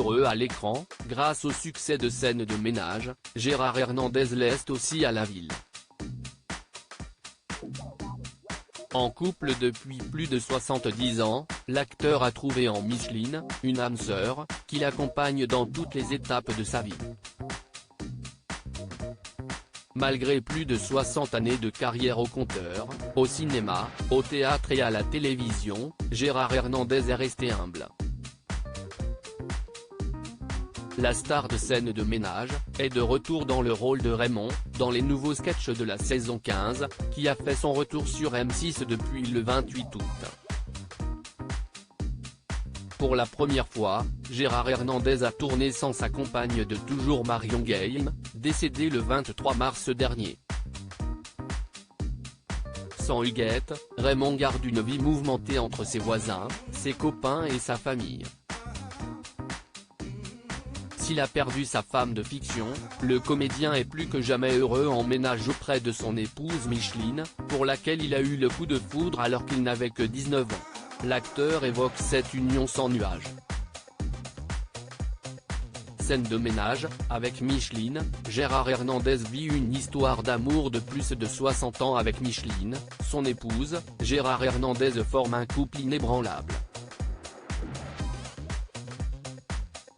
heureux à l'écran, grâce au succès de Scènes de ménage, Gérard Hernandez l'est aussi à la ville. En couple depuis plus de 70 ans, l'acteur a trouvé en Micheline, une âme sœur, qui l'accompagne dans toutes les étapes de sa vie. Malgré plus de 60 années de carrière au compteur, au cinéma, au théâtre et à la télévision, Gérard Hernandez est resté humble. La star de Scènes de ménage est de retour dans le rôle de Raymond, dans les nouveaux sketchs de la saison 15, qui a fait son retour sur M6 depuis le 28 août. Pour la première fois, Gérard Hernandez a tourné sans sa compagne de toujours Marion Game, décédée le 23 mars dernier. Sans Huguette, Raymond garde une vie mouvementée entre ses voisins, ses copains et sa famille. S'il a perdu sa femme de fiction, le comédien est plus que jamais heureux en ménage auprès de son épouse Micheline, pour laquelle il a eu le coup de foudre alors qu'il n'avait que 19 ans. L'acteur évoque cette union sans nuage. Scène de ménage, avec Micheline, Gérard Hernandez vit une histoire d'amour de plus de 60 ans avec Micheline, son épouse. Gérard Hernandez forme un couple inébranlable.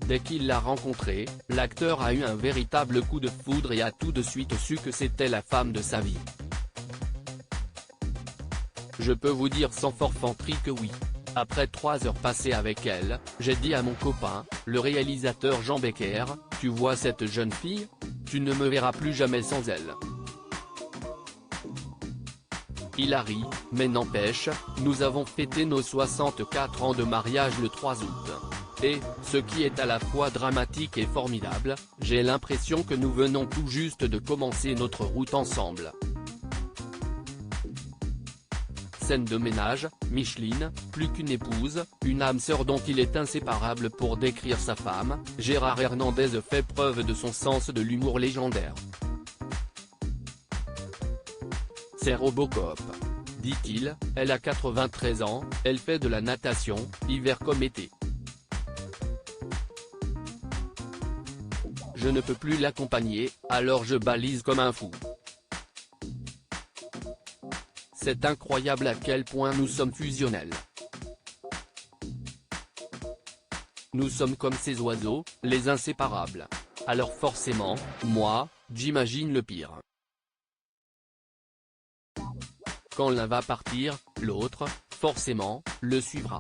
Dès qu'il l'a rencontrée, l'acteur a eu un véritable coup de foudre et a tout de suite su que c'était la femme de sa vie. Je peux vous dire sans forfanterie que oui. Après 3 heures passées avec elle, j'ai dit à mon copain, le réalisateur Jean Becker, tu vois cette jeune fille? Tu ne me verras plus jamais sans elle. Il a ri, mais n'empêche, nous avons fêté nos 64 ans de mariage le 3 août. Et, ce qui est à la fois dramatique et formidable, j'ai l'impression que nous venons tout juste de commencer notre route ensemble. Scène de ménage, Micheline, plus qu'une épouse, une âme sœur dont il est inséparable pour décrire sa femme. Gérard Hernandez fait preuve de son sens de l'humour légendaire. C'est Robocop. Dit-il, elle a 93 ans, elle fait de la natation, hiver comme été. Je ne peux plus l'accompagner, alors je balise comme un fou. C'est incroyable à quel point nous sommes fusionnels. Nous sommes comme ces oiseaux, les inséparables. Alors forcément, moi, j'imagine le pire. Quand l'un va partir, l'autre, forcément, le suivra.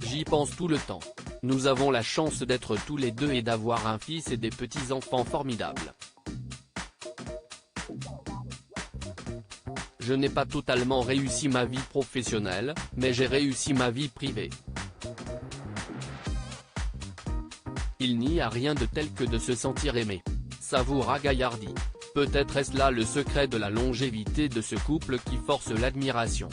J'y pense tout le temps. Nous avons la chance d'être tous les deux et d'avoir un fils et des petits-enfants formidables. Je n'ai pas totalement réussi ma vie professionnelle, mais j'ai réussi ma vie privée. Il n'y a rien de tel que de se sentir aimé. Savoura Gaillardi. Peut-être est-ce là le secret de la longévité de ce couple qui force l'admiration.